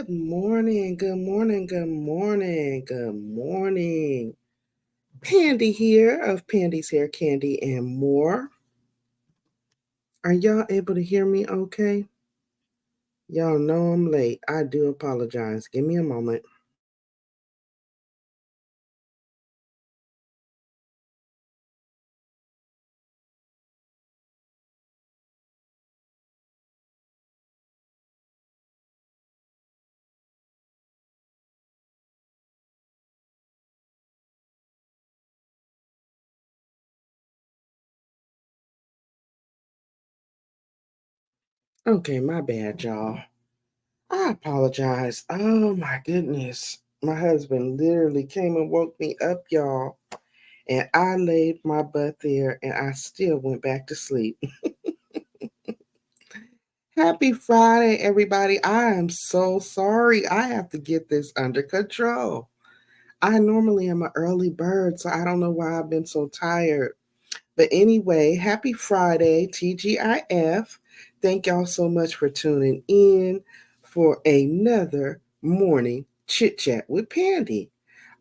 Good morning, good morning, good morning, good morning. Pandi here of Pandy's Hair Candy and more. Are y'all able to hear me okay? Y'all know I'm late. I do apologize. Give me a moment. Okay, my bad, y'all. I apologize. Oh my goodness. My husband literally came and woke me up, y'all. And I laid my butt there and I still went back to sleep. Happy Friday, everybody. I am so sorry. I have to get this under control. I normally am an early bird, so I don't know why I've been so tired. But anyway, happy Friday, TGIF. Thank y'all so much for tuning in for another morning chit chat with Pandy.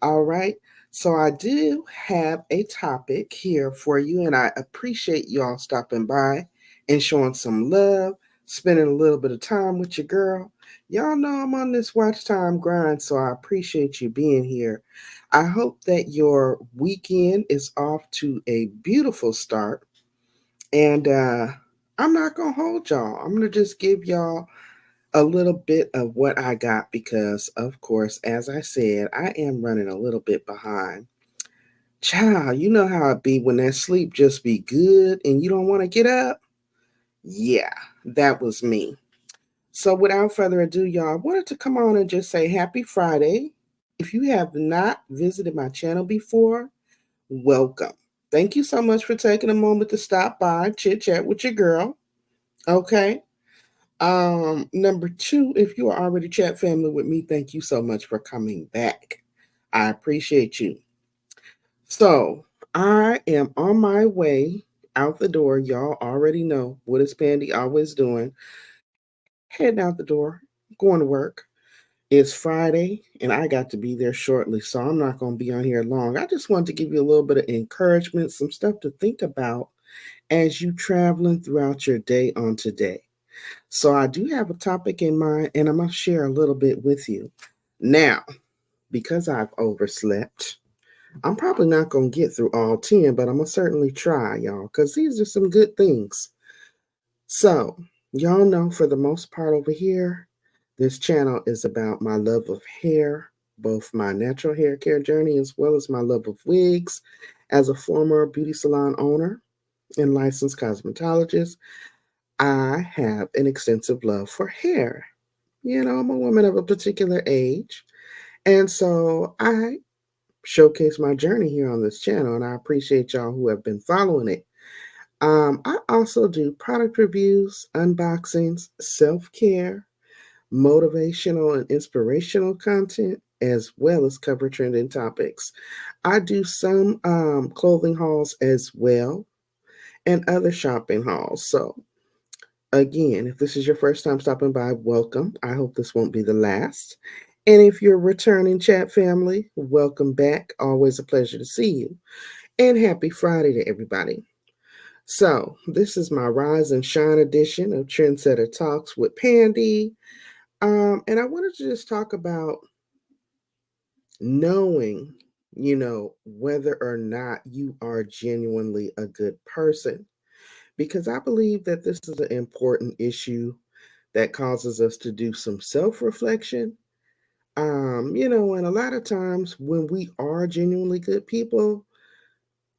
All right. So I do have a topic here for you, and I appreciate y'all stopping by and showing some love, spending a little bit of time with your girl. Y'all know I'm on this watch time grind, so I appreciate you being here. I hope that your weekend is off to a beautiful start. And I'm not going to hold y'all. I'm going to just give y'all a little bit of what I got because, of course, as I said, I am running a little bit behind. Child, you know how it be when that sleep just be good and you don't want to get up? Yeah, that was me. So without further ado, y'all, I wanted to come on and just say happy Friday. If you have not visited my channel before, welcome. Thank you so much for taking a moment to stop by, chit chat with your girl. Okay. Number two, if you are already chat family with me, thank you so much for coming back. I appreciate you. So I am on my way out the door. Y'all already know what is Pandy always doing. Heading out the door, going to work. It's Friday, and I got to be there shortly, so I'm not going to be on here long. I just wanted to give you a little bit of encouragement, some stuff to think about as you traveling throughout your day on today. So I do have a topic in mind, and I'm going to share a little bit with you. Now, because I've overslept, I'm probably not going to get through all 10, but I'm going to certainly try, y'all, because these are some good things. So, y'all know for the most part over here, this channel is about my love of hair, both my natural hair care journey as well as my love of wigs. As a former beauty salon owner and licensed cosmetologist, I have an extensive love for hair. You know, I'm a woman of a particular age. And so I showcase my journey here on this channel, and I appreciate y'all who have been following it. I also do product reviews, unboxings, self care, motivational and inspirational content, as well as cover trending topics. I do some clothing hauls as well and other shopping hauls. So, again, if this is your first time stopping by, welcome. I hope this won't be the last. And if you're returning chat family, welcome back. Always a pleasure to see you. And happy Friday to everybody. So, this is my Rise and Shine edition of Trendsetter Talks with Pandy. And I wanted to just talk about knowing, whether or not you are genuinely a good person. Because I believe that this is an important issue that causes us to do some self reflection. And a lot of times when we are genuinely good people,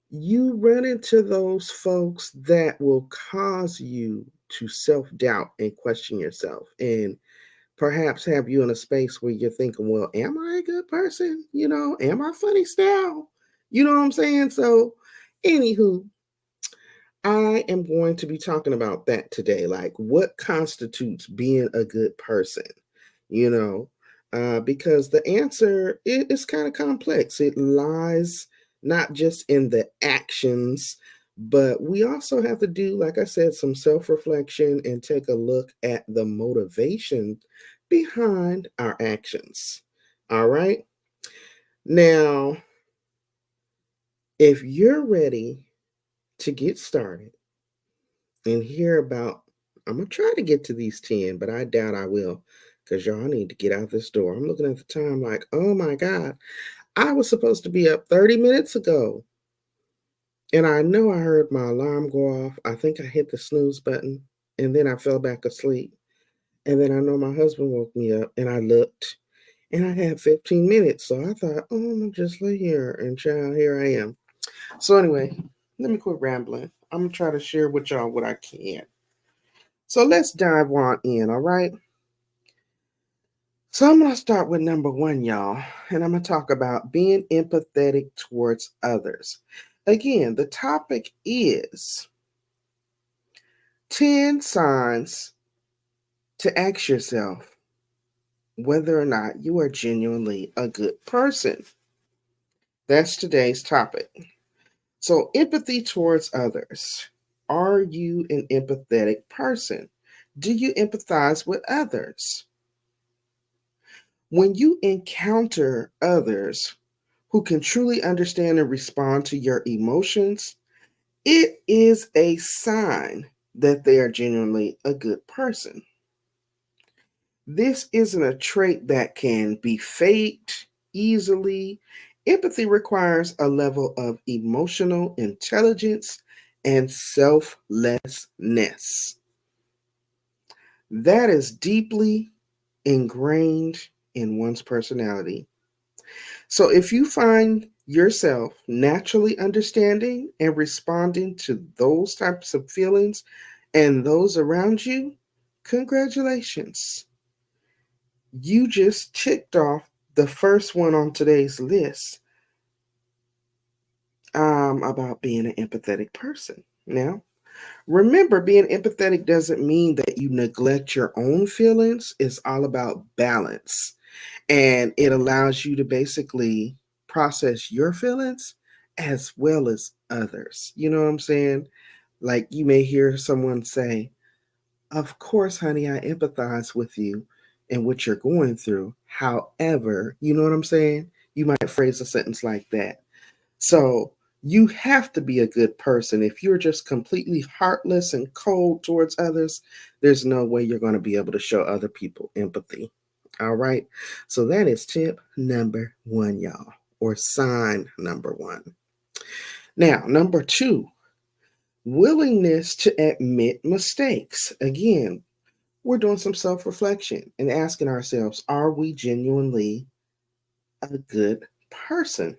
you run into those folks that will cause you to self doubt and question yourself and perhaps have you in a space where you're thinking, well, am I a good person? Am I funny style? You know what I'm saying? So, anywho, I am going to be talking about that today. Like, what constitutes being a good person? You know, because the answer is kind of complex. It lies not just in the actions, but we also have to do, like I said, some self reflection and take a look at the motivation behind our actions. All right. Now, if you're ready to get started and hear about, I'm going to try to get to these 10, but I doubt I will because y'all need to get out this door. I'm looking at the time like, oh my God, I was supposed to be up 30 minutes ago. And I know I heard my alarm go off. I think I hit the snooze button and then I fell back asleep. And then I know my husband woke me up and I looked and I had 15 minutes. So I thought, oh, I'm going to just lay here. And child, here I am. So anyway, let me quit rambling. I'm going to try to share with y'all what I can. So let's dive on in, all right? So I'm going to start with number one, y'all. And I'm going to talk about being empathetic towards others. Again, the topic is 10 signs to ask yourself whether or not you are genuinely a good person. That's today's topic. So, empathy towards others. Are you an empathetic person? Do you empathize with others? When you encounter others who can truly understand and respond to your emotions, it is a sign that they are genuinely a good person. This isn't a trait that can be faked easily. Empathy requires a level of emotional intelligence and selflessness that is deeply ingrained in one's personality. So, if you find yourself naturally understanding and responding to those types of feelings and those around you, congratulations. You just ticked off the first one on today's list about being an empathetic person. Now, remember, being empathetic doesn't mean that you neglect your own feelings. It's all about balance. And it allows you to basically process your feelings as well as others. You know what I'm saying? Like you may hear someone say, of course, honey, I empathize with you and what you're going through. However, you know what I'm saying? You might phrase a sentence like that. So you have to be a good person. If you're just completely heartless and cold towards others, there's no way you're going to be able to show other people empathy. All right. So that is tip number one, y'all, or sign number one. Now, number two, willingness to admit mistakes. Again, we're doing some self reflection and asking ourselves, are we genuinely a good person?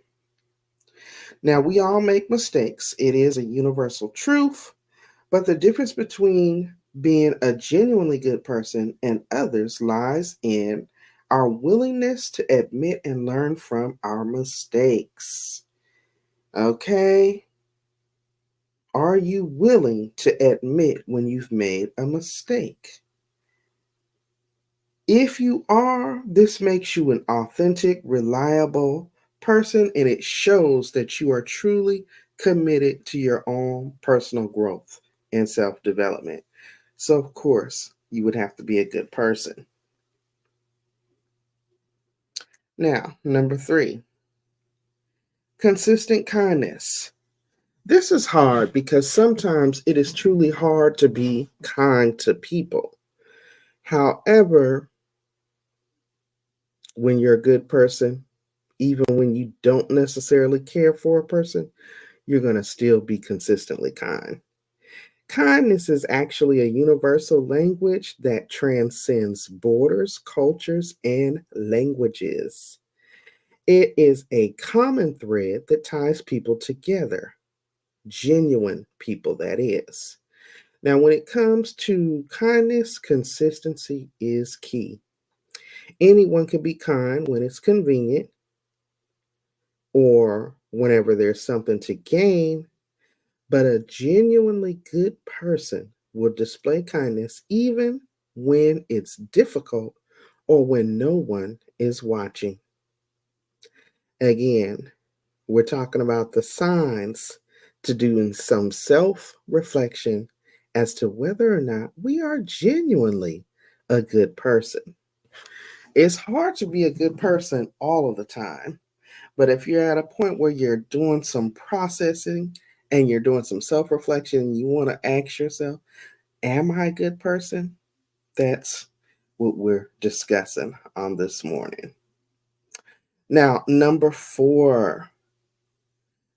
Now, we all make mistakes. It is a universal truth, but the difference between being a genuinely good person and others lies in our willingness to admit and learn from our mistakes. Okay? Are you willing to admit when you've made a mistake? If you are, this makes you an authentic, reliable person, and it shows that you are truly committed to your own personal growth and self development. So, of course, you would have to be a good person. Now, number three, consistent kindness. This is hard because sometimes it is truly hard to be kind to people. However, when you're a good person, even when you don't necessarily care for a person, you're going to still be consistently kind. Kindness is actually a universal language that transcends borders, cultures, and languages. It is a common thread that ties people together, genuine people, that is. Now, when it comes to kindness, consistency is key. Anyone can be kind when it's convenient or whenever there's something to gain, but a genuinely good person will display kindness even when it's difficult or when no one is watching. Again, we're talking about the signs to doing some self reflection as to whether or not we are genuinely a good person. It's hard to be a good person all of the time, but if you're at a point where you're doing some processing and you're doing some self reflection and you want to ask yourself, am I a good person? That's what we're discussing on this morning. Now, number four,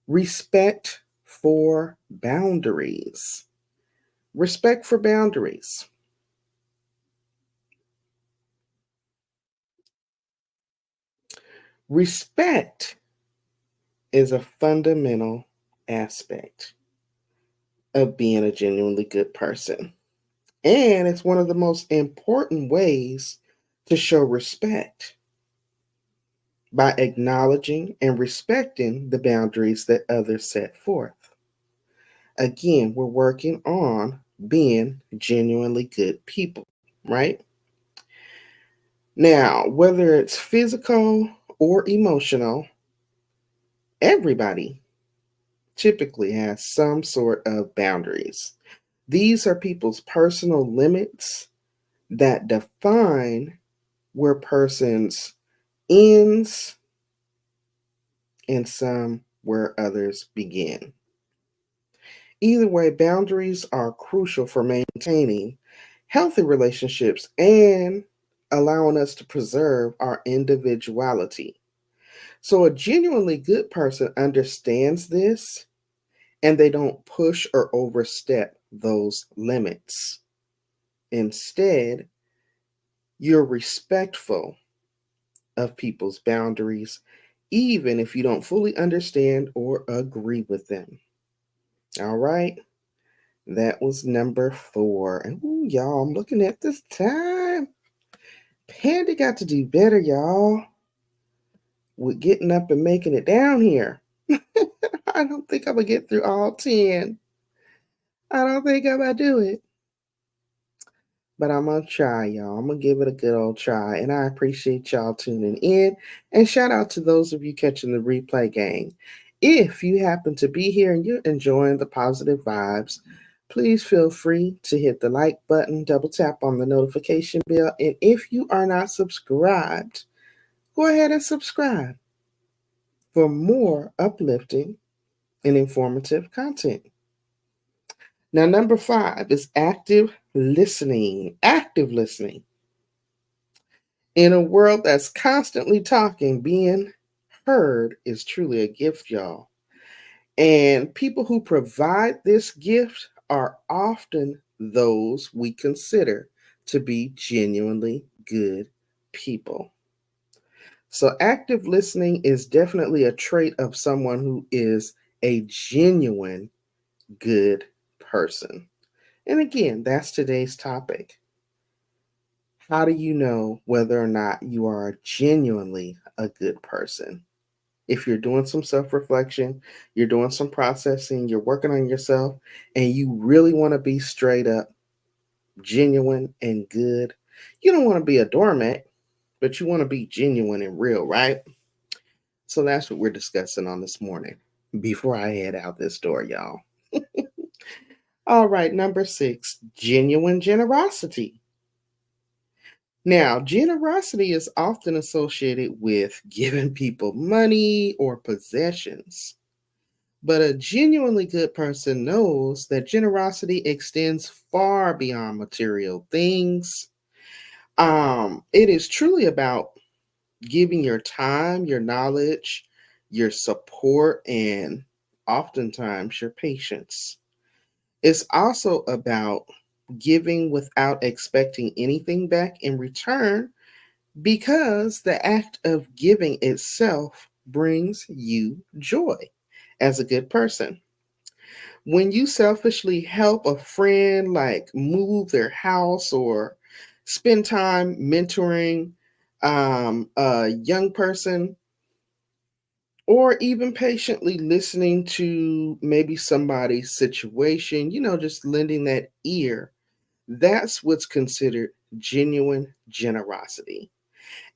respect for boundaries. Respect for boundaries. Respect is a fundamental aspect of being a genuinely good person. And it's one of the most important ways to show respect by acknowledging and respecting the boundaries that others set forth. Again, we're working on being genuinely good people, right? Now, whether it's physical or emotional, everybody typically has some sort of boundaries. These are people's personal limits that define where persons ends and some where others begin. Either way, boundaries are crucial for maintaining healthy relationships and allowing us to preserve our individuality. So, a genuinely good person understands this and they don't push or overstep those limits. Instead, you're respectful of people's boundaries, even if you don't fully understand or agree with them. All right, that was number four. And ooh, y'all, I'm looking at this time. Pandi got to do better, y'all, with getting up and making it down here. I don't think I'm gonna get through all 10. I don't think I'm gonna do it. But I'm gonna try, y'all. I'm gonna give it a good old try. And I appreciate y'all tuning in. And shout out to those of you catching the replay gang. If you happen to be here and you're enjoying the positive vibes, please feel free to hit the like button, double tap on the notification bell. And if you are not subscribed, go ahead and subscribe for more uplifting and informative content. Now, number five is active listening. Active listening. In a world that's constantly talking, being heard is truly a gift, y'all. And people who provide this gift are often those we consider to be genuinely good people. So, active listening is definitely a trait of someone who is a genuine good person. And again, that's today's topic. How do you know whether or not you are genuinely a good person? If you're doing some self reflection, you're doing some processing, you're working on yourself, and you really want to be straight up genuine and good, you don't want to be a doormat, but you want to be genuine and real, right? So that's what we're discussing on this morning before I head out this door, y'all. All right, number six, genuine generosity. Now, generosity is often associated with giving people money or possessions. But a genuinely good person knows that generosity extends far beyond material things. It is truly about giving your time, your knowledge, your support, and oftentimes your patience. It's also about giving without expecting anything back in return because the act of giving itself brings you joy as a good person. When you selfishly help a friend like move their house or spend time mentoring a young person, or even patiently listening to maybe somebody's situation, just lending that ear, that's what's considered genuine generosity.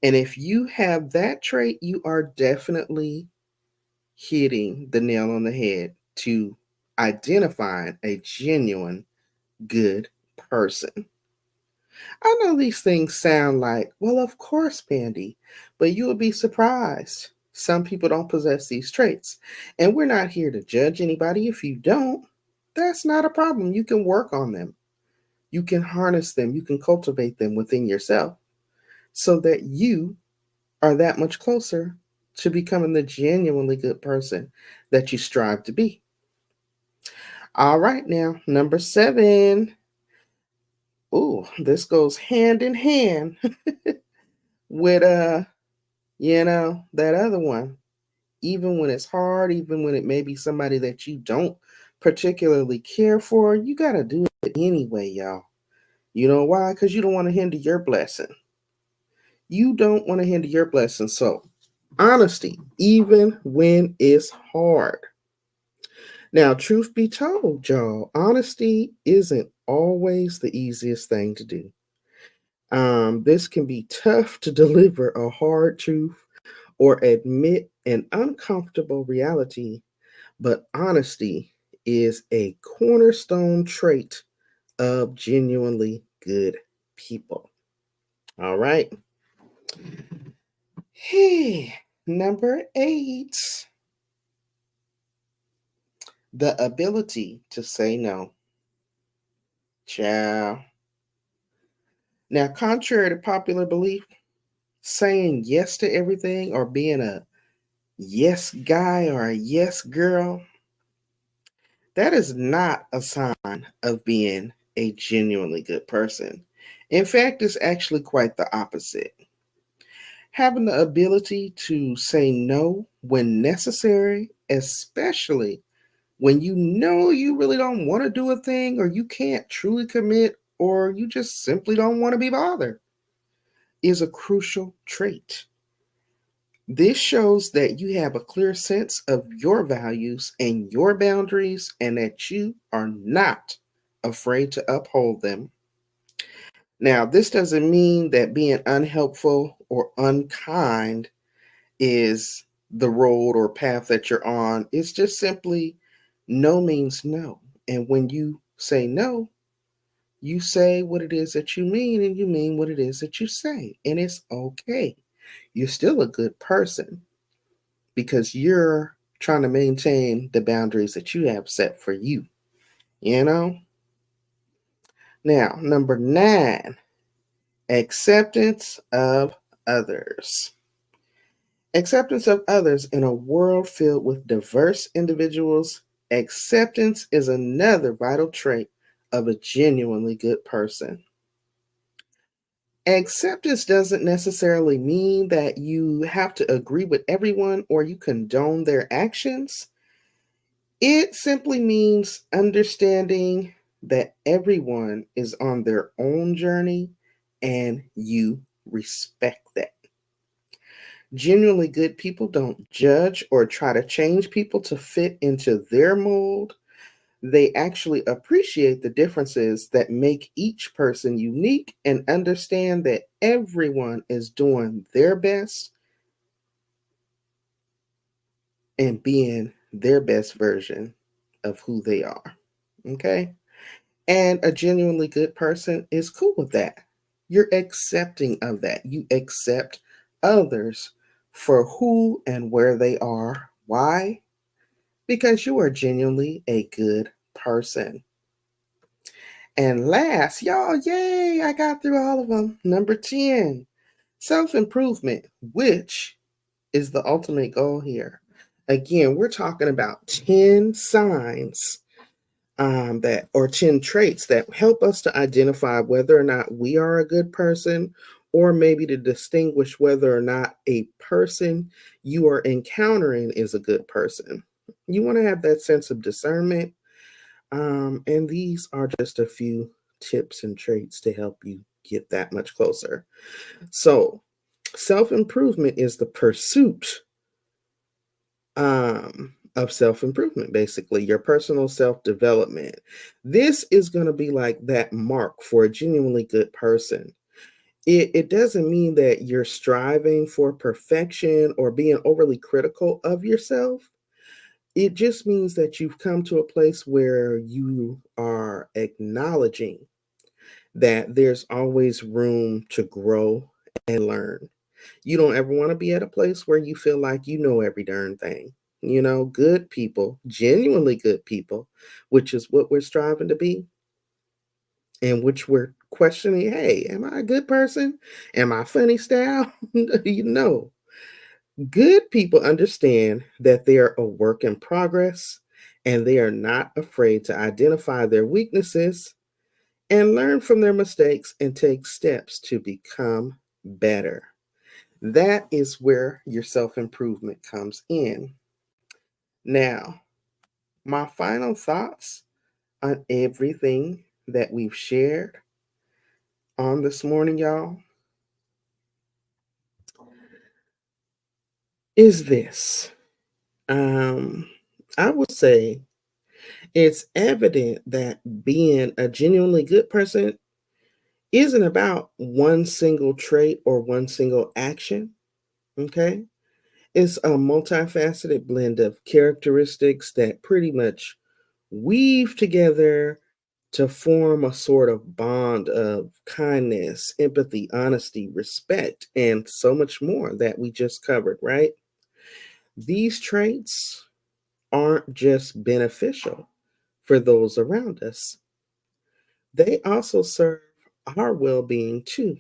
And if you have that trait, you are definitely hitting the nail on the head to identifying a genuine good person. I know these things sound like, well, of course, Pandi, but you will be surprised. Some people don't possess these traits. And we're not here to judge anybody. If you don't, that's not a problem. You can work on them, you can harness them, you can cultivate them within yourself so that you are that much closer to becoming the genuinely good person that you strive to be. All right, now, number 7. Ooh, this goes hand in hand with that other one. Even when it's hard, even when it may be somebody that you don't particularly care for, you got to do it anyway, y'all. You know why? Because you don't want to hinder your blessing. You don't want to hinder your blessing. So, honesty, even when it's hard. Now, truth be told, y'all, honesty isn't always the easiest thing to do. This can be tough to deliver a hard truth or admit an uncomfortable reality, but honesty is a cornerstone trait of genuinely good people. All right. Hey, number 8, the ability to say no. Ciao. Now, contrary to popular belief, saying yes to everything or being a yes guy or a yes girl, that is not a sign of being a genuinely good person. In fact, it's actually quite the opposite. Having the ability to say no when necessary, especially when you know you really don't want to do a thing or you can't truly commit or you just simply don't want to be bothered, is a crucial trait. This shows that you have a clear sense of your values and your boundaries and that you are not afraid to uphold them. Now, this doesn't mean that being unhelpful or unkind is the road or path that you're on. It's just simply no means no. And when you say no, you say what it is that you mean and you mean what it is that you say. And it's okay. You're still a good person because you're trying to maintain the boundaries that you have set for you. You know? Now, number 9, acceptance of others. Acceptance of others in a world filled with diverse individuals. Acceptance is another vital trait of a genuinely good person. Acceptance doesn't necessarily mean that you have to agree with everyone or you condone their actions. It simply means understanding that everyone is on their own journey and you respect that. Genuinely good people don't judge or try to change people to fit into their mold. They actually appreciate the differences that make each person unique and understand that everyone is doing their best and being their best version of who they are. Okay? And a genuinely good person is cool with that. You're accepting of that. You accept others for who and where they are. Why? Because you are genuinely a good person. And last, y'all, yay, I got through all of them. Number 10, self improvement, which is the ultimate goal here. Again, we're talking about 10 signs that or 10 traits that help us to identify whether or not we are a good person or maybe to distinguish whether or not a person you are encountering is a good person. You want to have that sense of discernment, and these are just a few tips and traits to help you get that much closer. So self-improvement is the pursuit of self improvement, basically, your personal self development. This is going to be like that mark for a genuinely good person. It doesn't mean that you're striving for perfection or being overly critical of yourself. It just means that you've come to a place where you are acknowledging that there's always room to grow and learn. You don't ever want to be at a place where you feel like you know every darn thing. Good people, genuinely good people, which is what we're striving to be, and which we're questioning, hey, am I a good person? Am I funny style? Good people understand that they are a work in progress and they are not afraid to identify their weaknesses and learn from their mistakes and take steps to become better. That is where your self improvement comes in. Now, my final thoughts on everything that we've shared on this morning, y'all, is this. Um, I would say it's evident that being a genuinely good person isn't about one single trait or one single action. Okay. It's a multifaceted blend of characteristics that pretty much weave together to form a sort of bond of kindness, empathy, honesty, respect, and so much more that we just covered, right? These traits aren't just beneficial for those around us, they also serve our well being too.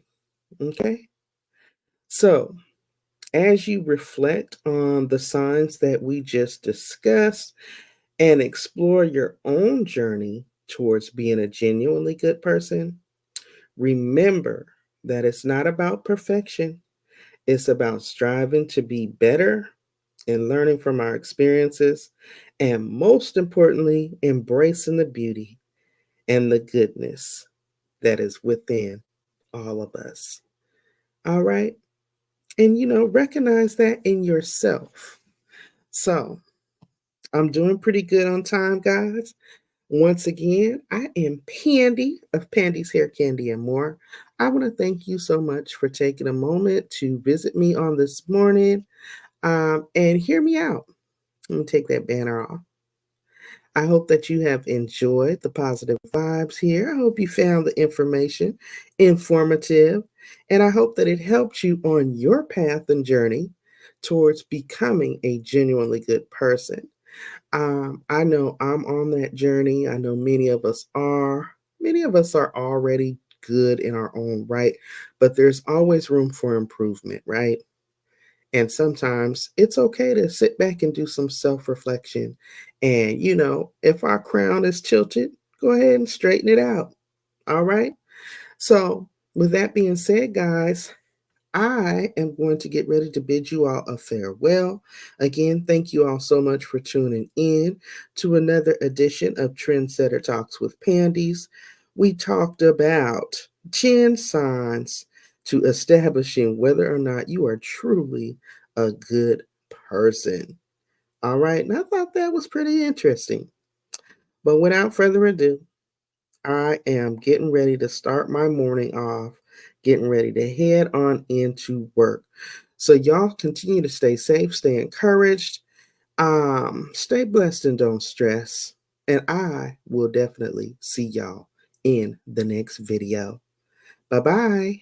Okay. So, as you reflect on the signs that we just discussed and explore your own journey towards being a genuinely good person, remember that it's not about perfection, it's about striving to be better and learning from our experiences, and most importantly, embracing the beauty and the goodness that is within all of us. All right. And recognize that in yourself. So I'm doing pretty good on time, guys. Once again, I am Pandi of Pandy's Hair Candy and More. I want to thank you so much for taking a moment to visit me on this morning, and hear me out. Let me take that banner off. I hope that you have enjoyed the positive vibes here. I hope you found the information informative, and I hope that it helped you on your path and journey towards becoming a genuinely good person. I know I'm on that journey. I know many of us are. Many of us are already good in our own right, but there's always room for improvement, right? And sometimes it's okay to sit back and do some self reflection. And, if our crown is tilted, go ahead and straighten it out. All right. So, with that being said, guys, I am going to get ready to bid you all a farewell. Again, thank you all so much for tuning in to another edition of Trendsetter Talks with Pandies. We talked about 10 signs to establishing whether or not you are truly a good person. All right, and I thought that was pretty interesting. But without further ado, I am getting ready to start my morning off, getting ready to head on into work. So y'all continue to stay safe, stay encouraged, stay blessed and don't stress. And I will definitely see y'all in the next video. Bye-bye.